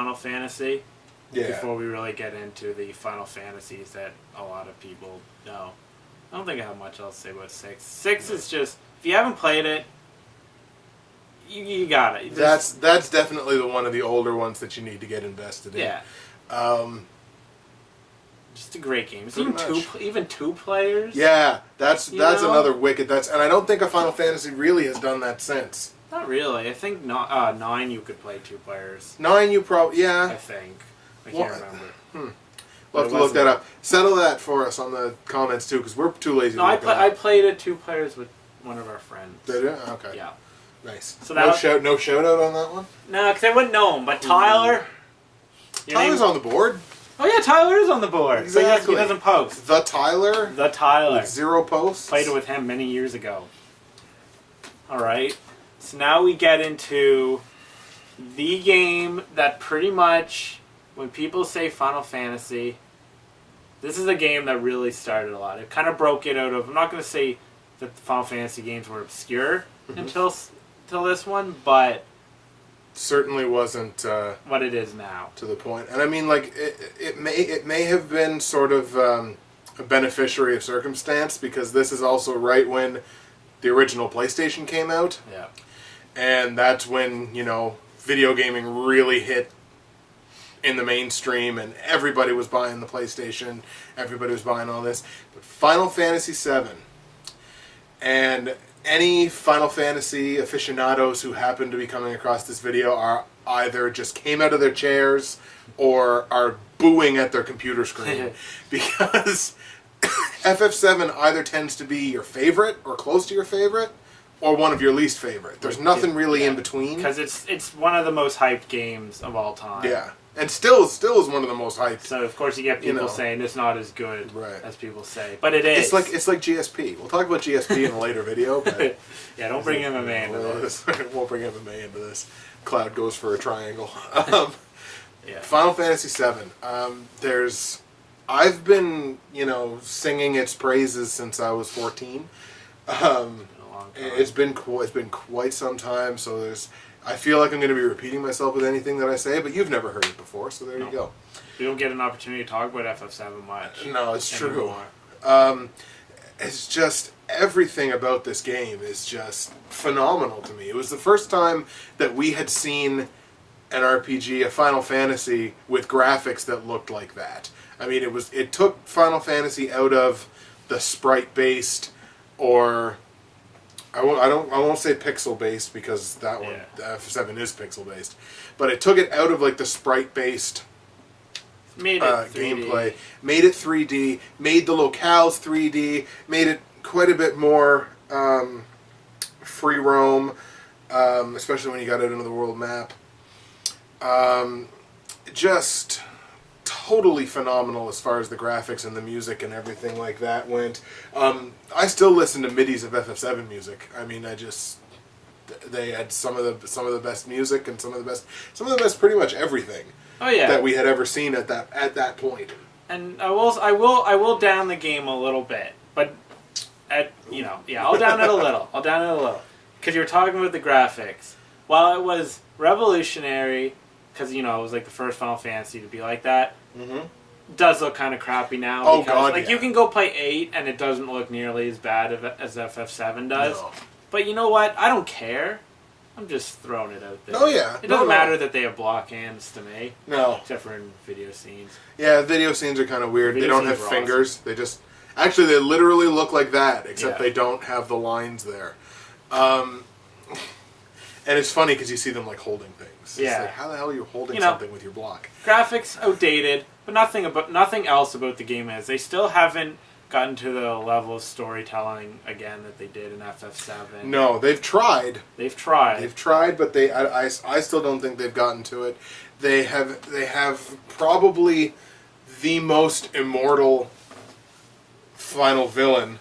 Final Fantasy. Yeah. Before we really get into the Final Fantasies that a lot of people know. I don't think I have much else to say about 6. 6 is just, if you haven't played it, you got it. That's definitely one of the older ones that you need to get invested in. Yeah. Just a great game. Even two players. Yeah, that's know? another wicked. And I don't think a Final Fantasy really has done that since. Not really. I think 9 you could play 2 players. 9 you probably I think. I can't remember. We'll have to look that up. Settle that for us on the comments too, because we're too lazy. No, I played it 2 players with one of our friends. Did you? Okay. Yeah. Nice. So no shout out on that one. No, because I wouldn't know him. But Tyler. Tyler's on the board. Oh yeah, Tyler is on the board. Exactly. But he doesn't post. The Tyler. With 0 posts. Played with him many years ago. All right. So now we get into the game that pretty much, when people say Final Fantasy, this is a game that really started a lot. It kind of broke it out of. I'm not going to say that the Final Fantasy games were obscure until this one, but certainly wasn't what it is now. To the point. And I mean, like, it may have been sort of a beneficiary of circumstance, because this is also right when the original PlayStation came out. Yeah. And that's when, video gaming really hit in the mainstream, and everybody was buying the PlayStation, everybody was buying all this. But Final Fantasy VII, and any Final Fantasy aficionados who happen to be coming across this video are either just came out of their chairs or are booing at their computer screen, because FF7 either tends to be your favorite or close to your favorite, or one of your least favorite. There's nothing really in between. Because it's one of the most hyped games of all time. Yeah. And still is one of the most hyped. So of course you get people saying it's not as good as people say, but it is. It's like GSP. We'll talk about GSP in a later video. But yeah, don't bring MMA into this. Won't bring MMA into this. Cloud goes for a triangle. Yeah. Final Fantasy VII. I've been singing its praises since I was 14. It's been quite some time. So I feel like I'm going to be repeating myself with anything that I say, but you've never heard it before, so there you go. We don't get an opportunity to talk about FF7 much. No, it's true. It's just, everything about this game is just phenomenal to me. It was the first time that we had seen an RPG, a Final Fantasy, with graphics that looked like that. I mean, it took Final Fantasy out of the sprite-based, or I won't say pixel-based, because that one, F7 is pixel-based, but it took it out of like the sprite-based gameplay, made it 3D, made the locales 3D, made it quite a bit more free roam, especially when you got it into the world map. Just totally phenomenal as far as the graphics and the music and everything like that went. I still listen to midis of FF7 music. I mean, they had some of the best music and some of the best pretty much everything. Oh yeah. That we had ever seen at that point. And I will down the game a little bit, but I'll down it a little. Because you're talking about the graphics. While it was revolutionary, because it was like the first Final Fantasy to be like that. Mm-hmm. It does look kind of crappy now. Oh because, God! You can go play 8 and it doesn't look nearly as bad as FF7 does. No. But you know what? I don't care. I'm just throwing it out there. Oh yeah. It doesn't matter that they have block hands to me. No. Except for in video scenes. Yeah, video scenes are kind of weird. They don't have fingers. Awesome. They just they literally look like that, except they don't have the lines there. And it's funny because you see them like holding things. Yeah. It's like, how the hell are you holding something with your block? Graphics outdated, but nothing else about the game is. They still haven't gotten to the level of storytelling again that they did in FF7. No, they've tried. They've tried, but I still don't think they've gotten to it. They have probably the most immortal final villain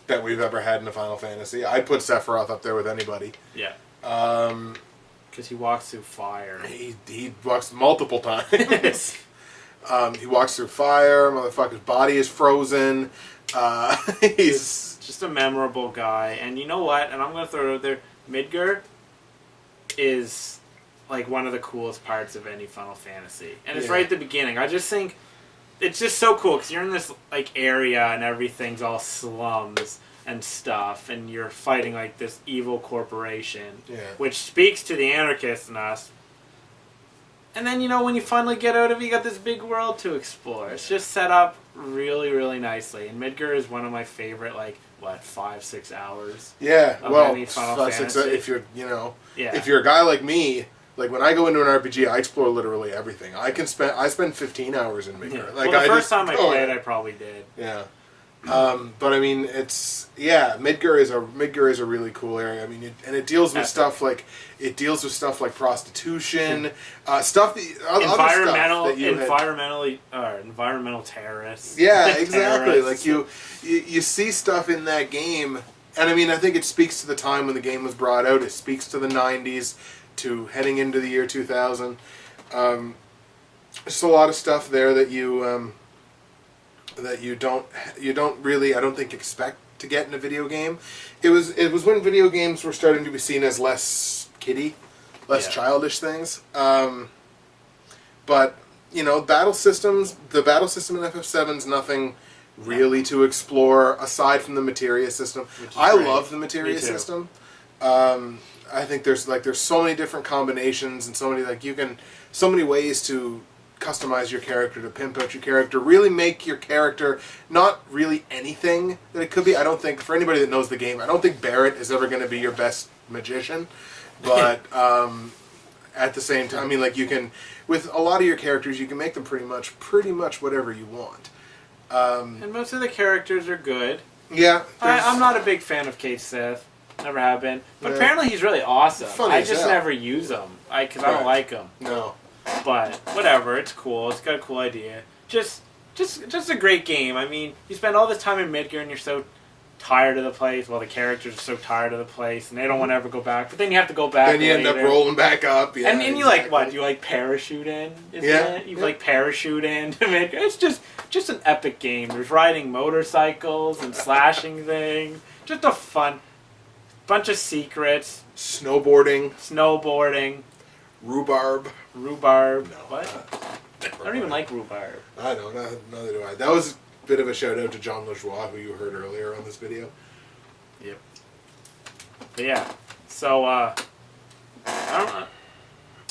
that we've ever had in a Final Fantasy. I'd put Sephiroth up there with anybody. Yeah. Because he walks through fire. He walks multiple times. He walks through fire. Motherfucker's body is frozen. He's just a memorable guy. And you know what? And I'm going to throw it out there. Midgar is like one of the coolest parts of any Final Fantasy, and it's Yeah. right at the beginning. I just think it's just so cool because you're in this like area and everything's all slums and stuff, and you're fighting like this evil corporation, Yeah. which speaks to the anarchist in us. And then, you know, when you finally get out of it, you got this big world to explore. It's just set up really, really nicely. And Midgar is one of my favorite, like, 5-6 hours? Yeah, Of well, any Final Fantasy. if you're, you know, Yeah. if you're a guy like me, like when I go into an RPG, I explore literally everything. I spend 15 hours in Midgar. Yeah. Like Well, the first just time I go played, in. I probably did. Yeah. But I mean, Midgar is a really cool area. I mean, it deals with stuff like prostitution, stuff that Environmental, other stuff that you had. environmental terrorists. Yeah, exactly. Terrorists. Like you see stuff in that game, and I mean, I think it speaks to the time when the game was brought out. It speaks to the '90s, to heading into the year 2000. Just a lot of stuff there that you don't really, I don't think, expect to get in a video game. It was when video games were starting to be seen as less kiddie, less Yeah. childish things. But you know, the battle system in FF7's nothing really to explore aside from the materia system. Which is I great. love the Me materia too. system. I think there's so many different combinations and so many ways to customize your character, to pimp out your character, really make your character not really anything that it could be. I don't think, for anybody that knows the game, I don't think Barrett is ever going to be your best magician, but at the same time, I mean, like, you can, with a lot of your characters, you can make them pretty much whatever you want. And most of the characters are good. Yeah, I'm not a big fan of Kate Sith. Never have been. But Yeah. apparently he's really awesome. Funny I as just hell. never use him. Because I don't Right. like him. No. But whatever, it's cool. It's got a cool idea. Just a great game. I mean, you spend all this time in Midgar and you're so tired of the place. Well, the characters are so tired of the place and they don't want to ever go back. But then you have to go back. Then you end up later. rolling back up. Yeah, And you like what? You like parachute in? Isn't Yeah. it? You like parachute in to Midgar. It's just an epic game. There's riding motorcycles and slashing things. Just a fun bunch of secrets. Snowboarding, Snowboarding. rhubarb. Rhubarb. No, What? I don't even like rhubarb. I know, neither do I. That was a bit of a shout out to John Lajoie, who you heard earlier on this video. Yep. But yeah. So I don't know.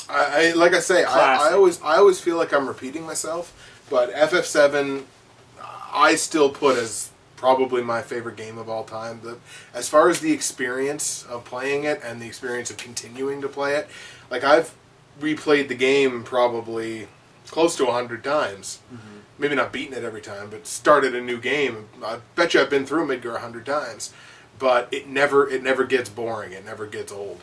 I like I say, I always feel like I'm repeating myself, but FF7, I still put as probably my favorite game of all time. As far as the experience of playing it and the experience of continuing to play it, like, I've replayed the game probably close to 100 times. Mm-hmm. Maybe not beaten it every time, but started a new game. I bet you I've been through Midgar 100 times, but it never gets boring. It never gets old.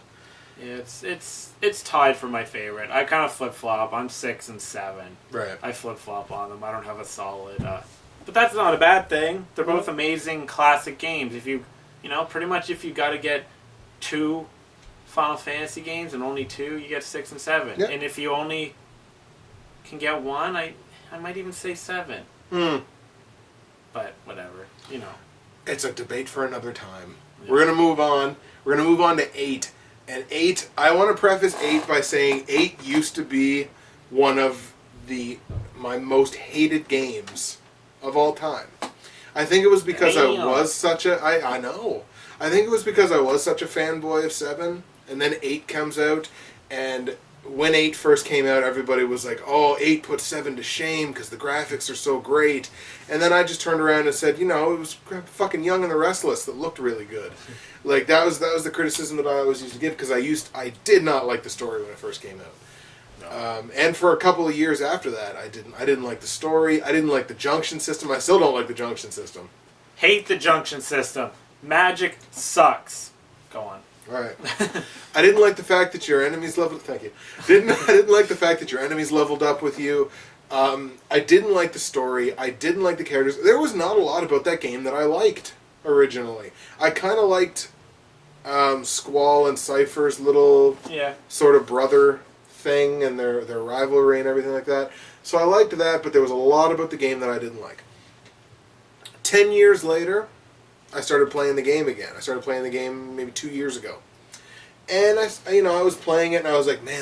Yeah, it's tied for my favorite. I kind of flip flop. I'm 6 and 7. Right. I flip flop on them. I don't have a solid. But that's not a bad thing. They're both amazing classic games. If you pretty much if you got to get 2 Final Fantasy games and only 2, you get 6 and 7. Yep. And if you only can get 1, I might even say 7. But whatever, It's a debate for another time. Yeah. We're gonna move on. We're gonna move on to 8. And 8, I want to preface 8 by saying 8 used to be one of my most hated games of all time. I think it was because I was such a I know. I think it was because I was such a fanboy of 7, and then 8 comes out, and when 8 first came out, everybody was like, "Oh, 8 put 7 to shame because the graphics are so great." And then I just turned around and said, it was fucking Young and the Restless that looked really good. Like, that was the criticism that I always used to give, because I did not like the story when it first came out. No. And for a couple of years after that, I didn't like the story. I didn't like the junction system. I still don't like the junction system. Hate the junction system. Magic sucks. Go on. Right. I didn't like the fact that your enemies leveled. Thank you. I didn't like the fact that your enemies leveled up with you. I didn't like the story. I didn't like the characters. There was not a lot about that game that I liked originally. I kind of liked Squall and Cypher's little sort of brother thing and their rivalry and everything like that. So I liked that, but there was a lot about the game that I didn't like. 10 years later, I started playing the game again. I started playing the game maybe 2 years ago. And I was playing it and I was like, man,